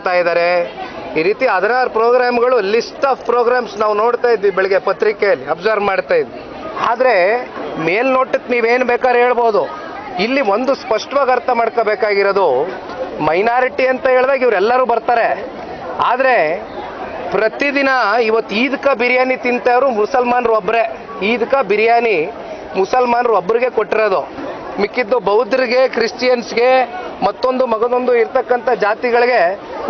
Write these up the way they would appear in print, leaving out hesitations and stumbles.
ಮಾಡ್ತಾ ಇದ್ದಾರೆ. ಈ ರೀತಿ 16 ಪ್ರೋಗ್ರಾಮ್ಗಳು, ಲಿಸ್ಟ್ ಆಫ್ ಪ್ರೋಗ್ರಾಮ್ಸ್ ನಾವು ನೋಡ್ತಾ ಇದ್ವಿ ಬೆಳಗ್ಗೆ ಪತ್ರಿಕೆಯಲ್ಲಿ, ಅಬ್ಸರ್ವ್ ಮಾಡ್ತಾ ಇದ್ವಿ. ಆದರೆ ಮೇಲ್ನೋಟಕ್ಕೆ ನೀವೇನು ಬೇಕಾದ್ರೆ ಹೇಳ್ಬೋದು. ಇಲ್ಲಿ ಒಂದು ಸ್ಪಷ್ಟವಾಗಿ ಅರ್ಥ ಮಾಡ್ಕೋಬೇಕಾಗಿರೋದು, ಮೈನಾರಿಟಿ ಅಂತ ಹೇಳಿದಾಗ ಇವರೆಲ್ಲರೂ ಬರ್ತಾರೆ. ಆದರೆ ಪ್ರತಿದಿನ ಇವತ್ತು ಈದ್ಕ ಬಿರಿಯಾನಿ ತಿಂತವರು ಮುಸಲ್ಮಾನರು ಒಬ್ಬರೇ. ಈದ್ಕ ಬಿರಿಯಾನಿ ಮುಸಲ್ಮಾನರು ಒಬ್ಬರಿಗೆ ಕೊಟ್ಟಿರೋದು. ಮಿಕ್ಕಿದ್ದು ಬೌದ್ಧರಿಗೆ, ಕ್ರಿಶ್ಚಿಯನ್ಸ್ಗೆ, ಮಗದೊಂದು ಇರ್ತಕ್ಕಂಥ ಜಾತಿಗಳಿಗೆ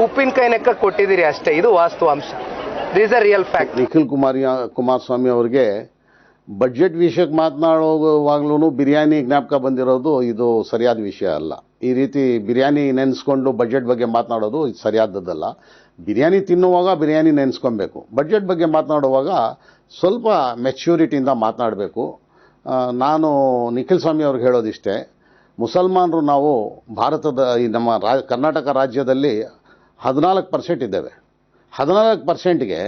ಉಪ್ಪಿನಕಾಯಿ ನೆಕ್ಕ ಕೊಟ್ಟಿದ್ದೀರಿ ಅಷ್ಟೇ. ಇದು ವಾಸ್ತವಾಂಶ. This a real fact. Nikhil Kumaraswamy ಅವರಿಗೆ ಬಜೆಟ್ ವಿಷಯಕ್ಕೆ ಮಾತನಾಡುವಾಗಲೂ ಬಿರಿಯಾನಿ ಜ್ಞಾಪಕ ಬಂದಿರೋದು ಇದು ಸರಿಯಾದ ವಿಷಯ ಅಲ್ಲ. ಈ ರೀತಿ ಬಿರಿಯಾನಿ ನೆನೆಸ್ಕೊಂಡು ಬಜೆಟ್ ಬಗ್ಗೆ ಮಾತನಾಡೋದು ಇದು ಸರಿಯಾದದ್ದಲ್ಲ. ಬಿರಿಯಾನಿ ತಿನ್ನುವಾಗ ಬಿರಿಯಾನಿ ನೆನೆಸ್ಕೊಬೇಕು. ಬಜೆಟ್ ಬಗ್ಗೆ ಮಾತನಾಡುವಾಗ ಸ್ವಲ್ಪ ಮೆಚ್ಯೂರಿಟಿಯಿಂದ ಮಾತನಾಡಬೇಕು. ನಾನು ನಿಖಿಲ್ ಸ್ವಾಮಿ ಅವ್ರಿಗೆ ಹೇಳೋದಿಷ್ಟೇ, ಮುಸಲ್ಮಾನರು ನಾವು ಭಾರತದ ಈ ನಮ್ಮ ಕರ್ನಾಟಕ ರಾಜ್ಯದಲ್ಲಿ 14% ಇದ್ದೇವೆ. 14%ಗೆ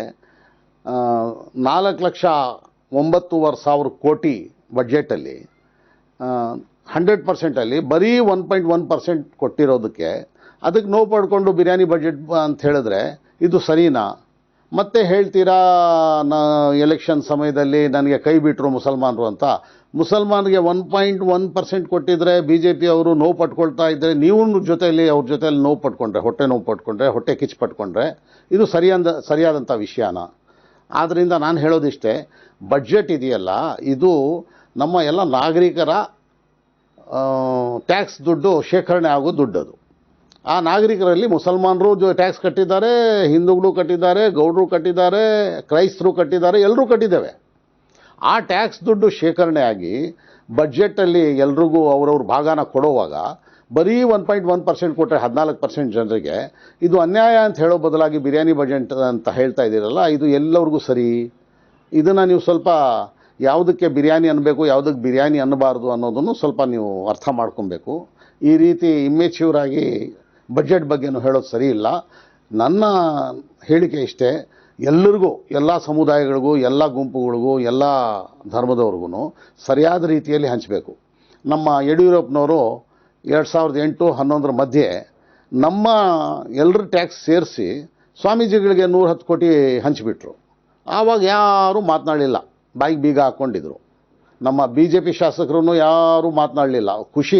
4,09,000 ಕೋಟಿ ಬಡ್ಜೆಟಲ್ಲಿ 100%ಅಲ್ಲಿ ಬರೀ 1.1% ಕೊಟ್ಟಿರೋದಕ್ಕೆ ಅದಕ್ಕೆ ನೋವು ಪಡ್ಕೊಂಡು ಬಿರಿಯಾನಿ ಬಜೆಟ್ ಅಂತ ಹೇಳಿದ್ರೆ ಇದು ಸರಿನಾ? ಮತ್ತೆ ಹೇಳ್ತೀರಾ ಎಲೆಕ್ಷನ್ ಸಮಯದಲ್ಲಿ ನನಗೆ ಕೈ ಬಿಟ್ಟರು ಮುಸಲ್ಮಾನರು ಅಂತ. ಮುಸಲ್ಮಾನ್ಗೆ 1.1% ಕೊಟ್ಟಿದ್ರೆ ಬಿ ಜೆ ಪಿ ಅವರು ನೋವು ಪಟ್ಕೊಳ್ತಾ ಇದ್ದರೆ, ನೀವು ಅವ್ರ ಜೊತೆಯಲ್ಲಿ ನೋವು ಪಟ್ಕೊಂಡ್ರೆ, ಹೊಟ್ಟೆ ಕಿಚ್ಚು ಪಟ್ಕೊಂಡ್ರೆ ಇದು ಸರಿಯಾದಂಥ ವಿಷಯನ? ಆದ್ದರಿಂದ ನಾನು ಹೇಳೋದಿಷ್ಟೇ, ಬಡ್ಜೆಟ್ ಇದೆಯಲ್ಲ, ಇದು ನಮ್ಮ ಎಲ್ಲ ನಾಗರಿಕರ ಟ್ಯಾಕ್ಸ್ ದುಡ್ಡು ಶೇಖರಣೆ ಆಗೋ ದುಡ್ಡದು. ಆ ನಾಗರಿಕರಲ್ಲಿ ಮುಸಲ್ಮಾನರು ಟ್ಯಾಕ್ಸ್ ಕಟ್ಟಿದ್ದಾರೆ, ಹಿಂದೂಗಳು ಕಟ್ಟಿದ್ದಾರೆ, ಗೌಡರು ಕಟ್ಟಿದ್ದಾರೆ, ಕ್ರೈಸ್ತರು ಕಟ್ಟಿದ್ದಾರೆ, ಎಲ್ಲರೂ ಕಟ್ಟಿದ್ದೇವೆ. ಆ ಟ್ಯಾಕ್ಸ್ ದುಡ್ಡು ಶೇಖರಣೆ ಆಗಿ ಬಡ್ಜೆಟಲ್ಲಿ ಎಲ್ರಿಗೂ ಅವ್ರವ್ರ ಭಾಗನ ಕೊಡುವಾಗ ಬರೀ 1.1% ಕೊಟ್ಟರೆ 14% ಜನರಿಗೆ ಇದು ಅನ್ಯಾಯ ಅಂತ ಹೇಳೋ ಬದಲಾಗಿ ಬಿರಿಯಾನಿ ಬಜೆಟ್ ಅಂತ ಹೇಳ್ತಾ ಇದ್ದೀರಲ್ಲ, ಇದು ಎಲ್ಲರಿಗೂ ಸರಿ? ಇದನ್ನು ನೀವು ಸ್ವಲ್ಪ ಯಾವುದಕ್ಕೆ ಬಿರಿಯಾನಿ ಅನ್ನಬೇಕು, ಯಾವುದಕ್ಕೆ ಬಿರಿಯಾನಿ ಅನ್ನಬಾರ್ದು ಅನ್ನೋದನ್ನು ಸ್ವಲ್ಪ ನೀವು ಅರ್ಥ ಮಾಡ್ಕೊಬೇಕು. ಈ ರೀತಿ ಇಮ್ಮೆಚ್ಯೂರ್ ಆಗಿ ಬಜೆಟ್ ಬಗ್ಗೆನೂ ಹೇಳೋದು ಸರಿ ಇಲ್ಲ. ನನ್ನ ಹೇಳಿಕೆ ಇಷ್ಟೇ, ಎಲ್ಲರಿಗೂ, ಎಲ್ಲ ಸಮುದಾಯಗಳಿಗೂ, ಎಲ್ಲ ಗುಂಪುಗಳಿಗೂ, ಎಲ್ಲ ಧರ್ಮದವ್ರಿಗೂ ಸರಿಯಾದ ರೀತಿಯಲ್ಲಿ ಹಂಚಬೇಕು. ನಮ್ಮ ಯಡಿಯೂರಪ್ಪನವರು 2008-11 ಮಧ್ಯೆ ನಮ್ಮ ಎಲ್ಲರ ಟ್ಯಾಕ್ಸ್ ಸೇರಿಸಿ ಸ್ವಾಮೀಜಿಗಳಿಗೆ 110 ಕೋಟಿ ಹಂಚಿಬಿಟ್ರು. ಆವಾಗ ಯಾರೂ ಮಾತನಾಡಲಿಲ್ಲ, ಬಾಯಿಗೆ ಬೀಗ ಹಾಕ್ಕೊಂಡಿದ್ರು. ನಮ್ಮ BJP ಶಾಸಕರು ಯಾರೂ ಮಾತನಾಡಲಿಲ್ಲ. ಖುಷಿ